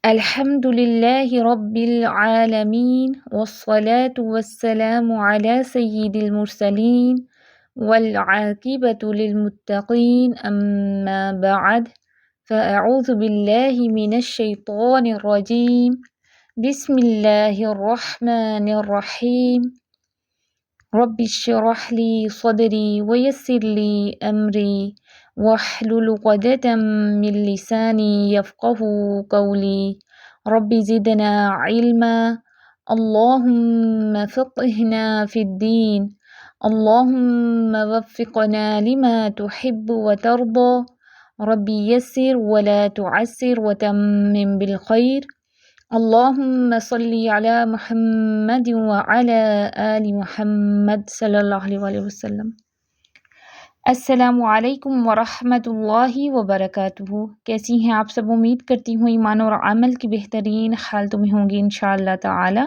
الحمد لله رب العالمين والصلاة والسلام على سيد المرسلين والعاقبة للمتقين أما بعد فأعوذ بالله من الشيطان الرجيم بسم الله الرحمن الرحيم رب اشرح لي صدري ويسر لي أمري واحلل عقدة من لساني يفقهوا قولي رب زدنا علما اللهم فقهنا في الدين اللهم وفقنا لما تحب وترضى رب يسر ولا تعسر وتمم بالخير اللهم صل على محمد وعلى آل محمد صلی اللہ علیہ وسلم۔ السلام علیکم ورحمۃ اللہ وبرکاتہ۔ کیسی ہیں آپ سب؟ امید کرتی ہوں ایمان اور عمل کی بہترین حالتوں میں ہوں گی انشاءاللہ تعالی۔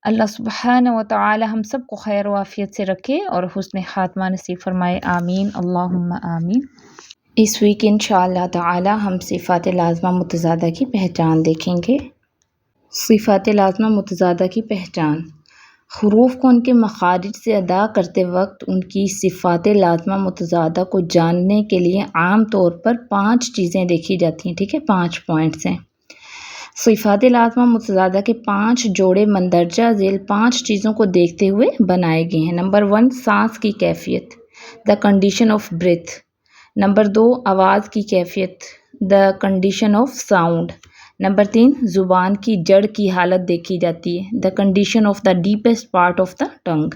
اللہ سبحانہ و تعالی ہم سب کو خیر و عافیت سے رکھے اور حسن خاتمہ نصیب فرمائے، آمین اللہم آمین۔ اس ویک انشاءاللہ تعالی ہم صفات لازمہ متضادہ کی پہچان دیکھیں گے۔ صفات لازمہ متضادہ کی پہچان: حروف کو ان کے مخارج سے ادا کرتے وقت ان کی صفات لازمہ متضادہ کو جاننے کے لیے عام طور پر 5 چیزیں دیکھی جاتی ہیں، ٹھیک ہے، 5 پوائنٹس ہیں۔ صفات لازمہ متضادہ کے 5 جوڑے مندرجہ ذیل 5 چیزوں کو دیکھتے ہوئے بنائے گئے ہیں۔ نمبر 1، سانس کی کیفیت، the condition of breath. Number 2، آواز کی کیفیت، the condition of sound. Number 3، زبان کی جڑ کی حالت دیکھی جاتی ہے، the condition of the deepest part of the tongue.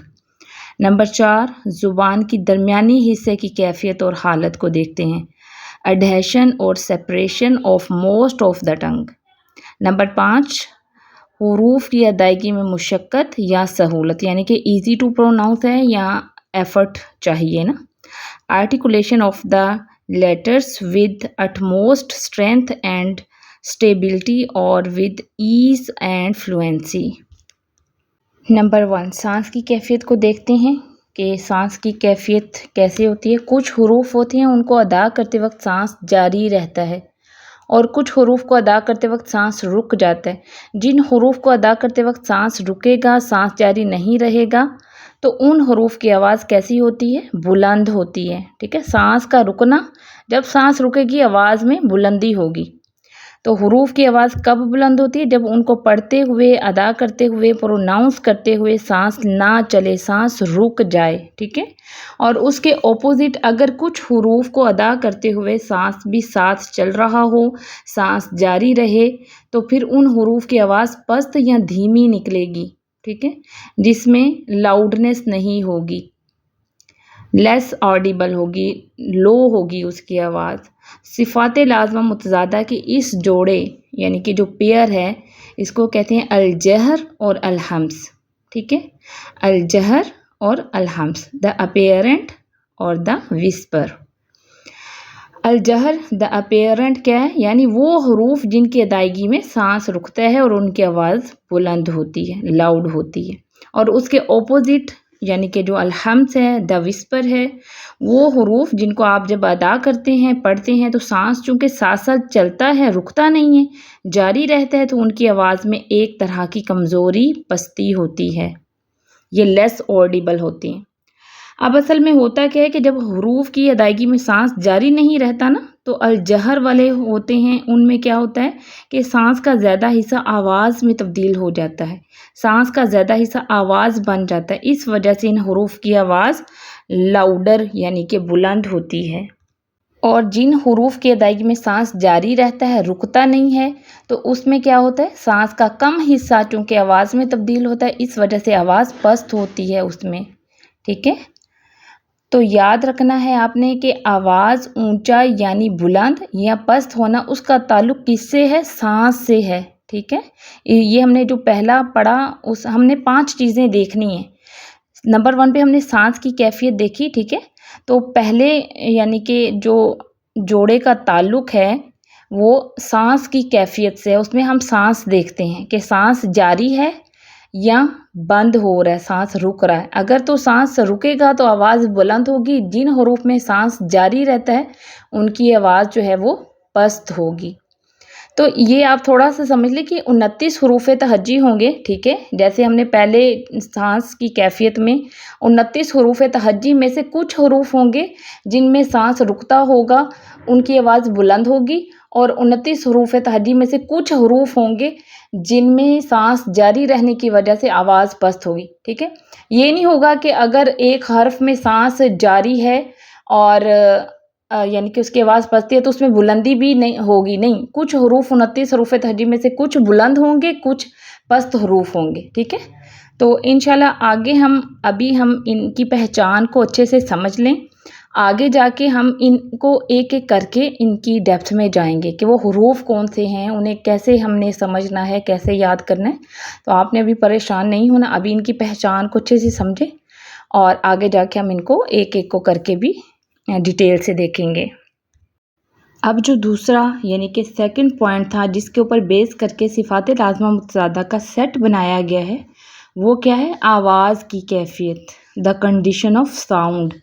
Number 4، زبان کی درمیانی حصے کی کیفیت اور حالت کو دیکھتے ہیں، ایڈہیشن اور separation of most of the tongue. Number 5، حروف کی ادائیگی میں مشقت یا سہولت، یعنی کہ ایزی ٹو پروناؤنس ہے یا ایفرٹ چاہیے نا۔ Articulation of the letters with utmost strength and stability اور with ease and fluency. Number 1، سانس کی کیفیت کو دیکھتے ہیں کہ سانس کی کیفیت کیسے ہوتی ہے۔ کچھ حروف ہوتے ہیں ان کو ادا کرتے وقت سانس جاری رہتا ہے اور کچھ حروف کو ادا کرتے وقت سانس رک جاتا ہے۔ جن حروف کو ادا کرتے وقت سانس رکے گا، سانس جاری نہیں رہے گا، تو ان حروف کی آواز کیسی ہوتی ہے؟ بلند ہوتی ہے، ٹھیک ہے۔ سانس کا رکنا، جب سانس رکے گی آواز میں بلندی ہوگی۔ تو حروف کی آواز کب بلند ہوتی ہے؟ جب ان کو پڑھتے ہوئے، ادا کرتے ہوئے، پروناؤنس کرتے ہوئے سانس نہ چلے، سانس رک جائے، ٹھیک ہے۔ اور اس کے اپوزٹ اگر کچھ حروف کو ادا کرتے ہوئے سانس بھی ساتھ چل رہا ہو، سانس جاری رہے، تو پھر ان حروف کی آواز پست یا دھیمی نکلے گی، ٹھیک ہے، جس میں لاؤڈنس نہیں ہوگی، لیس آڈیبل ہوگی، لو ہوگی اس کی آواز۔ صفات لازمہ متضادہ کے اس جوڑے یعنی کہ جو پیئر ہے، اس کو کہتے ہیں الجہر اور الہمس، ٹھیک ہے۔ الجہر اور الہمس، دا اپیرنٹ اور دا وسپر۔ الجہر، دا اپیرنٹ کیا ہے؟ یعنی وہ حروف جن کی ادائیگی میں سانس رکتا ہے اور ان کی آواز بلند ہوتی ہے، لاؤڈ ہوتی ہے۔ اور اس کے اپوزٹ یعنی کہ جو الہمس ہے، دا وسپر ہے، وہ حروف جن کو آپ جب ادا کرتے ہیں، پڑھتے ہیں، تو سانس چونکہ ساتھ ساتھ چلتا ہے، رکتا نہیں ہے، جاری رہتا ہے، تو ان کی آواز میں ایک طرح کی کمزوری، پستی ہوتی ہے، یہ لیس آڈیبل ہوتی ہیں۔ اب اصل میں ہوتا کیا ہے کہ جب حروف کی ادائیگی میں سانس جاری نہیں رہتا نا، تو الجہر والے ہوتے ہیں، ان میں کیا ہوتا ہے کہ سانس کا زیادہ حصہ آواز میں تبدیل ہو جاتا ہے، سانس کا زیادہ حصہ آواز بن جاتا ہے، اس وجہ سے ان حروف کی آواز لاؤڈر یعنی کہ بلند ہوتی ہے۔ اور جن حروف کی ادائیگی میں سانس جاری رہتا ہے، رکتا نہیں ہے، تو اس میں کیا ہوتا ہے، سانس کا کم حصہ چونکہ آواز میں تبدیل ہوتا ہے، اس وجہ سے آواز پست ہوتی ہے اس میں، ٹھیک ہے۔ تو یاد رکھنا ہے آپ نے کہ آواز اونچا یعنی بلند یا پست ہونا، اس کا تعلق کس سے ہے؟ سانس سے ہے، ٹھیک ہے۔ یہ ہم نے جو پہلا پڑھا، ہم نے 5 چیزیں دیکھنی ہیں۔ نمبر 1 پہ ہم نے سانس کی کیفیت دیکھی، ٹھیک ہے۔ تو پہلے یعنی کہ جو جوڑے کا تعلق ہے وہ سانس کی کیفیت سے ہے، اس میں ہم سانس دیکھتے ہیں کہ سانس جاری ہے یا بند ہو رہا ہے، سانس رک رہا ہے۔ اگر تو سانس رکے گا تو آواز بلند ہوگی، جن حروف میں سانس جاری رہتا ہے ان کی آواز جو ہے وہ پست ہوگی۔ تو یہ آپ تھوڑا سا سمجھ لیں کہ 29 حروف تہجی ہوں گے، ٹھیک ہے، جیسے ہم نے پہلے سانس کی کیفیت میں 29 حروف تہجی میں سے کچھ حروف ہوں گے جن میں سانس رکتا ہوگا، ان کی آواز بلند ہوگی، اور 29 حروف تہجی میں سے کچھ حروف ہوں گے جن میں سانس جاری رہنے کی وجہ سے آواز پست ہوگی، ٹھیک ہے۔ یہ نہیں ہوگا کہ اگر ایک حرف میں سانس جاری ہے اور یعنی کہ اس کی آواز پستی ہے تو اس میں بلندی بھی نہیں ہوگی، نہیں، کچھ حروف 29 حروف تہجی میں سے کچھ بلند ہوں گے، کچھ پست حروف ہوں گے، ٹھیک ہے۔ تو انشاءاللہ آگے ابھی ہم ان کی پہچان کو اچھے سے سمجھ لیں، آگے جا کے ہم ان کو ایک ایک کر کے ان کی ڈیپتھ میں جائیں گے کہ وہ حروف کون سے ہیں، انہیں کیسے ہم نے سمجھنا ہے، کیسے یاد کرنا ہے۔ تو آپ نے ابھی پریشان نہیں ہونا، ابھی ان کی پہچان کو اچھے سے سمجھیں اور آگے جا کے ہم ان کو ایک ایک کو کر کے بھی ڈیٹیل سے دیکھیں گے۔ اب جو دوسرا یعنی کہ سیکنڈ پوائنٹ تھا جس کے اوپر بیس کر کے صفات لازمہ متضادہ کا سیٹ بنایا گیا ہے، وہ کیا ہے؟ آواز کی کیفیت، دا کنڈیشن آف ساؤنڈ۔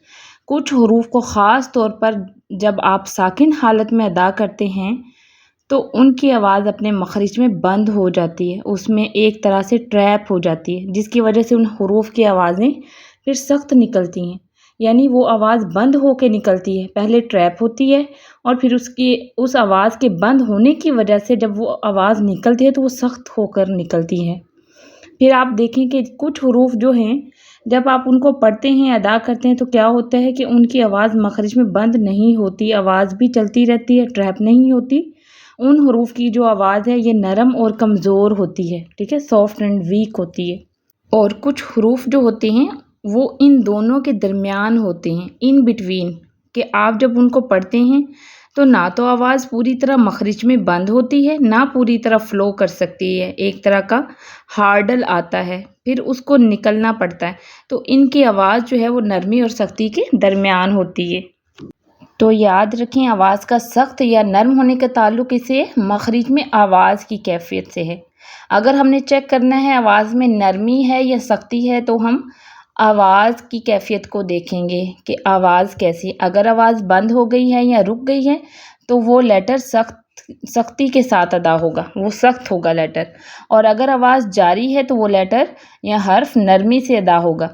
کچھ حروف کو خاص طور پر جب آپ ساکن حالت میں ادا کرتے ہیں تو ان کی آواز اپنے مخرج میں بند ہو جاتی ہے، اس میں ایک طرح سے ٹریپ ہو جاتی ہے، جس کی وجہ سے ان حروف کی آوازیں پھر سخت نکلتی ہیں، یعنی وہ آواز بند ہو کے نکلتی ہے، پہلے ٹریپ ہوتی ہے اور پھر اس آواز کے بند ہونے کی وجہ سے جب وہ آواز نکلتی ہے تو وہ سخت ہو کر نکلتی ہے۔ پھر آپ دیکھیں کہ کچھ حروف جو ہیں جب آپ ان کو پڑھتے ہیں، ادا کرتے ہیں تو کیا ہوتا ہے کہ ان کی آواز مخرج میں بند نہیں ہوتی، آواز بھی چلتی رہتی ہے، ٹریپ نہیں ہوتی۔ ان حروف کی جو آواز ہے یہ نرم اور کمزور ہوتی ہے، ٹھیک ہے، سافٹ اینڈ ویک ہوتی ہے۔ اور کچھ حروف جو ہوتے ہیں وہ ان دونوں کے درمیان ہوتے ہیں، ان بٹوین، کہ آپ جب ان کو پڑھتے ہیں تو نہ تو آواز پوری طرح مخرج میں بند ہوتی ہے، نہ پوری طرح فلو کر سکتی ہے، ایک طرح کا ہارڈل آتا ہے، پھر اس کو نکلنا پڑتا ہے۔ تو ان کی آواز جو ہے وہ نرمی اور سختی کے درمیان ہوتی ہے۔ تو یاد رکھیں، آواز کا سخت یا نرم ہونے کا تعلق اسے مخرج میں آواز کی کیفیت سے ہے۔ اگر ہم نے چیک کرنا ہے آواز میں نرمی ہے یا سختی ہے تو ہم آواز کی کیفیت کو دیکھیں گے کہ آواز کیسی، اگر آواز بند ہو گئی ہے یا رک گئی ہے تو وہ لیٹر سختی کے ساتھ ادا ہوگا، وہ سخت ہوگا لیٹر، اور اگر آواز جاری ہے تو وہ لیٹر یا حرف نرمی سے ادا ہوگا،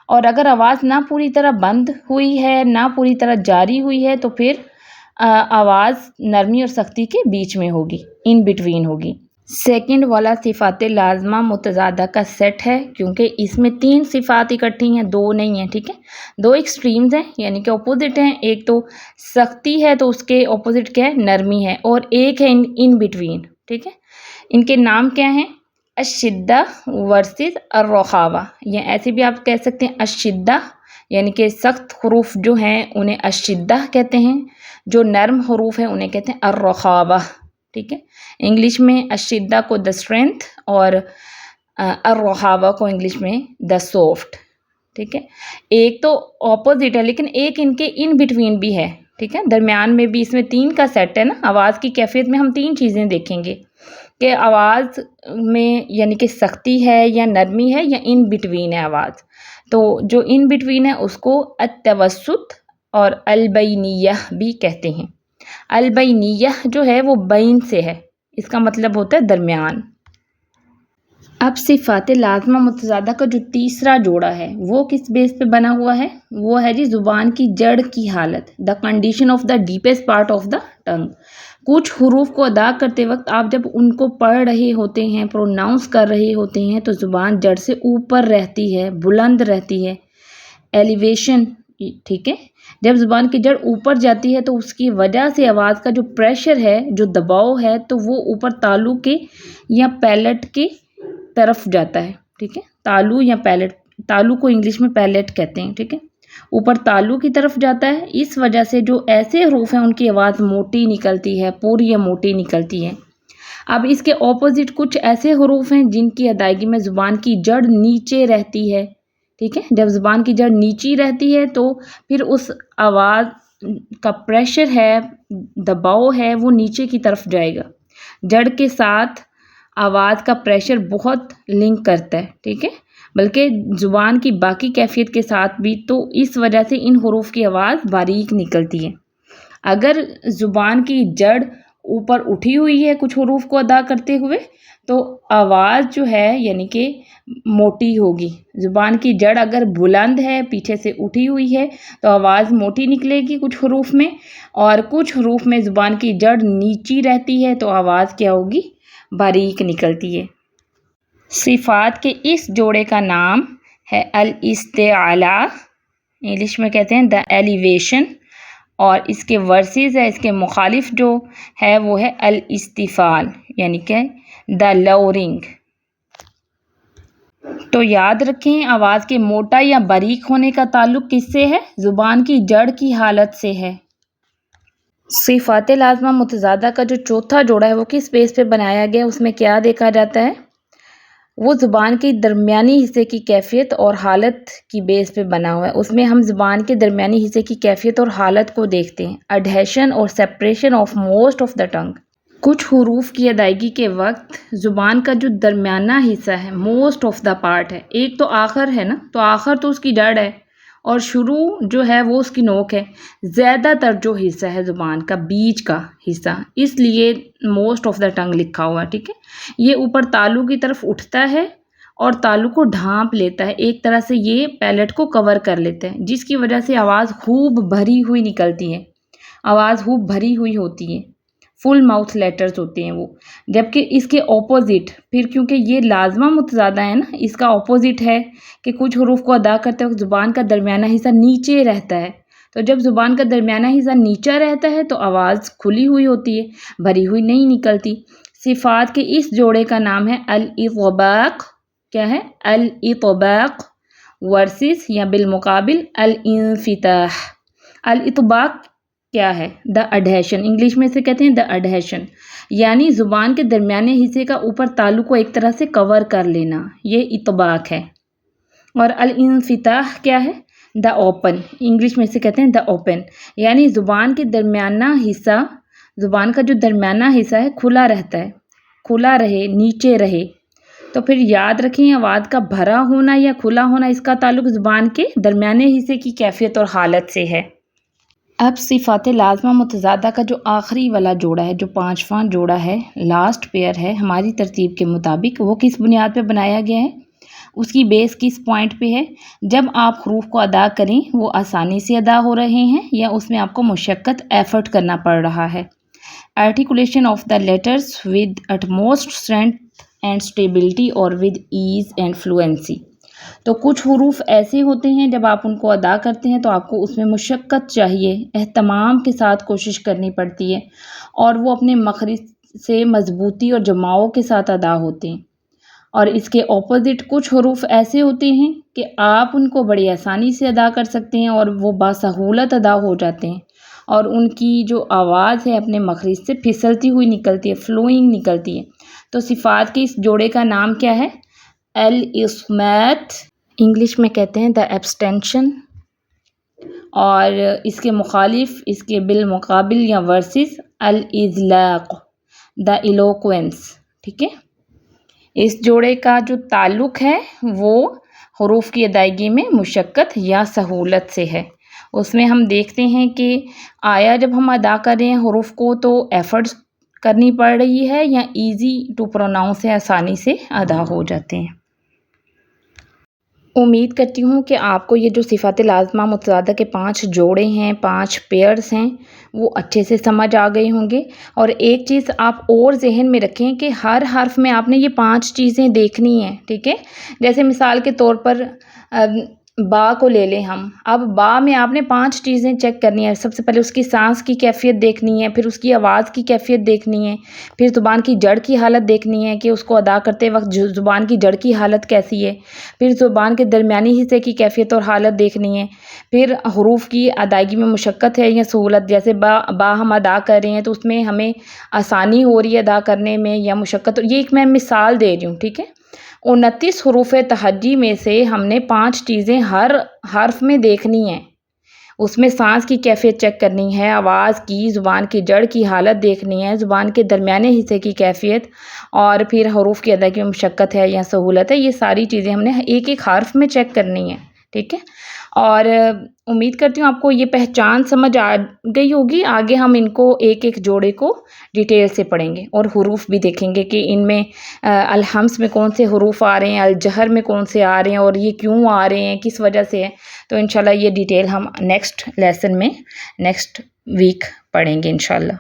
اور اگر آواز نہ پوری طرح بند ہوئی ہے نہ پوری طرح جاری ہوئی ہے تو پھر آواز نرمی اور سختی کے بیچ میں ہوگی، ان بٹوین ہوگی۔ سیکنڈ والا صفات لازمہ متضادہ کا سیٹ ہے، کیونکہ اس میں 3 صفات اکٹھی ہیں، 2 نہیں ہیں، ٹھیک ہے، 2 ایکسٹریمز ہیں یعنی کہ اپوزٹ ہیں، ایک تو سختی ہے تو اس کے اپوزٹ کیا ہے؟ نرمی ہے، اور ایک ہے ان بٹوین، ٹھیک ہے۔ ان کے نام کیا ہیں؟ الشدہ ورسز الرخاوہ، یا ایسے بھی آپ کہہ سکتے ہیں الشدہ یعنی کہ سخت حروف جو ہیں انہیں الشدہ کہتے ہیں، جو نرم حروف ہیں انہیں کہتے ہیں الرخاوہ، ٹھیک ہے۔ انگلش میں الشدہ کو دا اسٹرینتھ اور الرخاوہ کو انگلش میں دا سافٹ، ٹھیک ہے۔ ایک تو اپوزٹ ہے لیکن ایک ان کے ان بٹوین بھی ہے، ٹھیک ہے، درمیان میں بھی اس میں 3 کا سیٹ ہے نا۔ آواز کی کیفیت میں ہم 3 چیزیں دیکھیں گے کہ آواز میں یعنی کہ سختی ہے یا نرمی ہے یا ان بٹوین ہے آواز۔ تو جو ان بٹوین ہے اس کو التوسط اور البینیہ بھی کہتے ہیں۔ البینیہ جو ہے وہ بین سے ہے، اس کا مطلب ہوتا ہے درمیان۔ اب صفات لازمہ متضادہ کا جو تیسرا جوڑا ہے وہ کس بیس پہ بنا ہوا ہے؟ وہ ہے جی زبان کی جڑ کی حالت، the condition of the deepest part of the tongue. کچھ حروف کو ادا کرتے وقت آپ جب ان کو پڑھ رہے ہوتے ہیں، پروناؤنس کر رہے ہوتے ہیں تو زبان جڑ سے اوپر رہتی ہے، بلند رہتی ہے، ایلیویشن، ٹھیک ہے۔ جب زبان کی جڑ اوپر جاتی ہے تو اس کی وجہ سے آواز کا جو پریشر ہے، جو دباؤ ہے، تو وہ اوپر تالو کے یا پیلٹ کے طرف جاتا ہے، ٹھیک ہے، تالو یا پیلٹ، تالو کو انگلش میں پیلٹ کہتے ہیں، ٹھیک ہے، اوپر تالو کی طرف جاتا ہے۔ اس وجہ سے جو ایسے حروف ہیں ان کی آواز موٹی نکلتی ہے، پوری یا موٹی نکلتی ہے۔ اب اس کے اپوزٹ کچھ ایسے حروف ہیں جن کی ادائیگی میں زبان کی جڑ نیچے رہتی ہے، ٹھیک ہے۔ جب زبان کی جڑ نیچی رہتی ہے تو پھر اس آواز کا پریشر ہے، دباؤ ہے، وہ نیچے کی طرف جائے گا۔ جڑ کے ساتھ آواز کا پریشر بہت لنک کرتا ہے، ٹھیک ہے، بلکہ زبان کی باقی کیفیت کے ساتھ بھی، تو اس وجہ سے ان حروف کی آواز باریک نکلتی ہے۔ اگر زبان کی جڑ اوپر اٹھی ہوئی ہے کچھ حروف کو ادا کرتے ہوئے تو آواز جو ہے یعنی کہ موٹی ہوگی. زبان کی جڑ اگر بلند ہے پیچھے سے اٹھی ہوئی ہے تو آواز موٹی نکلے گی کچھ حروف میں، اور کچھ حروف میں زبان کی جڑ نیچی رہتی ہے تو آواز کیا ہوگی؟ باریک نکلتی ہے. صفات کے اس جوڑے کا نام ہے الاستعلاء، انگلش میں کہتے ہیں دا ایلیویشن، اور اس کے ورسز ہے، اس کے مخالف جو ہے وہ ہے الاستفال یعنی کہ دا لورنگ. تو یاد رکھیں آواز کے موٹا یا باریک ہونے کا تعلق کس سے ہے؟ زبان کی جڑ کی حالت سے ہے. صفات لازمہ متضادہ کا جو چوتھا جوڑا ہے وہ کس بیس پہ بنایا گیا؟ اس میں کیا دیکھا جاتا ہے؟ وہ زبان کے درمیانی حصے کی کیفیت اور حالت کی بیس پہ بنا ہوا ہے. اس میں ہم زبان کے درمیانی حصے کی کیفیت اور حالت کو دیکھتے ہیں. ایڈہیشن اور separation of most of the tongue. کچھ حروف کی ادائیگی کے وقت زبان کا جو درمیانہ حصہ ہے موسٹ آف دا پارٹ ہے، ایک تو آخر ہے نا، تو آخر تو اس کی جڑ ہے اور شروع جو ہے وہ اس کی نوک ہے. زیادہ تر جو حصہ ہے زبان کا بیچ کا حصہ، اس لیے موسٹ آف دا ٹنگ لکھا ہوا ہے. ٹھیک ہے، یہ اوپر تالو کی طرف اٹھتا ہے اور تالو کو ڈھانپ لیتا ہے، ایک طرح سے یہ پیلٹ کو کور کر لیتا ہے، جس کی وجہ سے آواز خوب بھری ہوئی نکلتی ہے. آواز خوب بھری ہوئی ہوتی ہے، فل ماؤتھ لیٹرز ہوتے ہیں وہ. جبکہ اس کے اپوزٹ پھر کیونکہ یہ لازمہ متضادہ ہے نا، اس کا اپوزٹ ہے کہ کچھ حروف کو ادا کرتے وقت زبان کا درمیانہ حصہ نیچے رہتا ہے. تو جب زبان کا درمیانہ حصہ نیچا رہتا ہے تو آواز کھلی ہوئی ہوتی ہے، بھری ہوئی نہیں نکلتی. صفات کے اس جوڑے کا نام ہے الاطباق. کیا ہے؟ الاطباق ورسز یا بالمقابل الانفتاح. الاطباق کیا ہے؟ دا ایڈہیشن، انگلش میں سے کہتے ہیں دا ایڈہیشن، یعنی زبان کے درمیانے حصے کا اوپر تالو کو ایک طرح سے کور کر لینا، یہ اطباق ہے. اور الانفتاح کیا ہے؟ دا اوپن، انگلش میں سے کہتے ہیں دا اوپن، یعنی زبان کے درمیانہ حصہ، زبان کا جو درمیانہ حصہ ہے کھلا رہتا ہے، کھلا رہے، نیچے رہے. تو پھر یاد رکھیں آواز کا بھرا ہونا یا کھلا ہونا اس کا تعلق زبان کے درمیانے حصے کی کیفیت اور حالت سے ہے. اب صفات لازمہ متضادہ کا جو آخری والا جوڑا ہے، جو پانچواں جوڑا ہے، لاسٹ پیئر ہے ہماری ترتیب کے مطابق، وہ کس بنیاد پہ بنایا گیا ہے؟ اس کی بیس کس پوائنٹ پہ ہے؟ جب آپ حروف کو ادا کریں وہ آسانی سے ادا ہو رہے ہیں یا اس میں آپ کو مشقت ایفرٹ کرنا پڑ رہا ہے. Articulation of the letters with utmost strength and stability اور ود ایز اینڈ فلوئنسی. تو کچھ حروف ایسے ہوتے ہیں جب آپ ان کو ادا کرتے ہیں تو آپ کو اس میں مشقت چاہیے، اہتمام کے ساتھ کوشش کرنی پڑتی ہے، اور وہ اپنے مخرج سے مضبوطی اور جماؤ کے ساتھ ادا ہوتے ہیں. اور اس کے اپوزٹ کچھ حروف ایسے ہوتے ہیں کہ آپ ان کو بڑی آسانی سے ادا کر سکتے ہیں اور وہ باسہولت ادا ہو جاتے ہیں، اور ان کی جو آواز ہے اپنے مخرج سے پھسلتی ہوئی نکلتی ہے، فلوئنگ نکلتی ہے. تو صفات کے اس جوڑے کا نام کیا ہے؟ الاصمات، انگلش میں کہتے ہیں دا ایبسٹینشن، اور اس کے مخالف، اس کے بالمقابل یا ورسز الاذلاق، دا ایلوکوینس. ٹھیک ہے، اس جوڑے کا جو تعلق ہے وہ حروف کی ادائیگی میں مشقت یا سہولت سے ہے. اس میں ہم دیکھتے ہیں کہ آیا جب ہم ادا کر رہے ہیں حروف کو تو ایفرٹس کرنی پڑ رہی ہے یا ایزی ٹو پروناؤنس سے آسانی سے ادا ہو جاتے ہیں. امید کرتی ہوں کہ آپ کو یہ جو صفات لازمہ متضادہ کے 5 جوڑے ہیں، 5 پیئرز ہیں، وہ اچھے سے سمجھ آ گئے ہوں گے. اور ایک چیز آپ اور ذہن میں رکھیں کہ ہر حرف میں آپ نے یہ 5 چیزیں دیکھنی ہیں. ٹھیک ہے، جیسے مثال کے طور پر با کو لے لیں ہم. اب با میں آپ نے 5 چیزیں چیک کرنی ہے. سب سے پہلے اس کی سانس کی کیفیت دیکھنی ہے، پھر اس کی آواز کی کیفیت دیکھنی ہے، پھر زبان کی جڑ کی حالت دیکھنی ہے کہ اس کو ادا کرتے وقت زبان کی جڑ کی حالت کیسی ہے، پھر زبان کے درمیانی حصے کی کیفیت اور حالت دیکھنی ہے، پھر حروف کی ادائیگی میں مشقت ہے یا سہولت. جیسے با ہم ادا کر رہے ہیں تو اس میں ہمیں آسانی ہو رہی ہے ادا کرنے میں یا مشقت. یہ ایک میں مثال دے رہی ہوں. ٹھیک ہے، 29 حروف تہجی میں سے ہم نے 5 چیزیں ہر حرف میں دیکھنی ہیں. اس میں سانس کی کیفیت چیک کرنی ہے، آواز کی، زبان کی جڑ کی حالت دیکھنی ہے، زبان کے درمیانے حصے کی کیفیت، اور پھر حروف کی ادائیگی میں مشقت ہے یا سہولت ہے. یہ ساری چیزیں ہم نے ایک ایک حرف میں چیک کرنی ہے. ٹھیک ہے، اور امید کرتی ہوں آپ کو یہ پہچان سمجھ آ گئی ہوگی۔ آگے ہم ان کو ایک ایک جوڑے کو ڈیٹیل سے پڑھیں گے اور حروف بھی دیکھیں گے کہ ان میں الحمز میں کون سے حروف آ رہے ہیں، الجہر میں کون سے آ رہے ہیں اور یہ کیوں آ رہے ہیں، کس وجہ سے ہے۔ تو انشاءاللہ یہ ڈیٹیل ہم نیکسٹ لیسن میں نیکسٹ ویک پڑھیں گے انشاءاللہ۔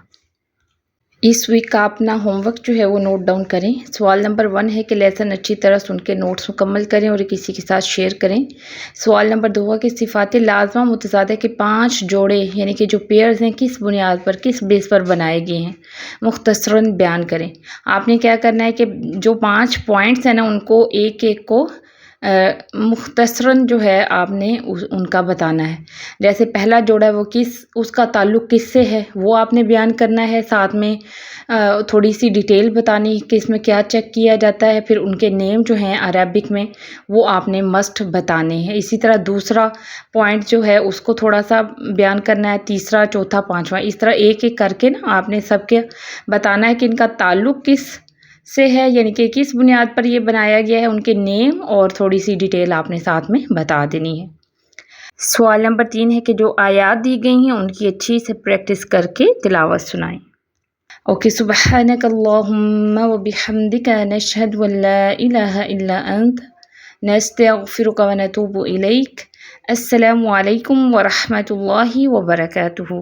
اس ویک کا اپنا ہوم ورک جو ہے وہ نوٹ ڈاؤن کریں۔ سوال نمبر 1 ہے کہ لیسن اچھی طرح سن کے نوٹس مکمل کریں اور کسی کے ساتھ شیئر کریں۔ سوال نمبر 2 ہے کہ صفات لازمہ متضادہ کے 5 جوڑے یعنی کہ جو پیئرز ہیں کس بنیاد پر، کس بیس پر بنائے گئے ہیں، مختصراً بیان کریں۔ آپ نے کیا کرنا ہے کہ جو 5 پوائنٹس ہیں نا ان کو ایک ایک کو مختصراً جو ہے آپ نے ان کا بتانا ہے۔ جیسے پہلا جوڑا ہے وہ اس کا تعلق کس سے ہے وہ آپ نے بیان کرنا ہے، ساتھ میں تھوڑی سی ڈیٹیل بتانی کہ اس میں کیا چیک کیا جاتا ہے، پھر ان کے نیم جو ہیں عربک میں وہ آپ نے مسٹ بتانے ہیں۔ اسی طرح دوسرا پوائنٹ جو ہے اس کو تھوڑا سا بیان کرنا ہے، تیسرا، چوتھا، پانچواں، اس طرح ایک ایک کر کے نا آپ نے سب کے بتانا ہے کہ ان کا تعلق کس سے ہے، یعنی کہ کس بنیاد پر یہ بنایا گیا ہے، ان کے نیم اور تھوڑی سی ڈیٹیل آپ نے ساتھ میں بتا دینی ہے۔ سوال نمبر 3 ہے کہ جو آیات دی گئی ہیں ان کی اچھی سے پریکٹس کر کے تلاوت سنائیں۔ اوکے، سبحانک اللہم وبحمدک نشہد ان لا الہ الا انت نستغفرک ونتوب الیک۔ السلام علیکم ورحمۃ اللہ وبرکاتہ۔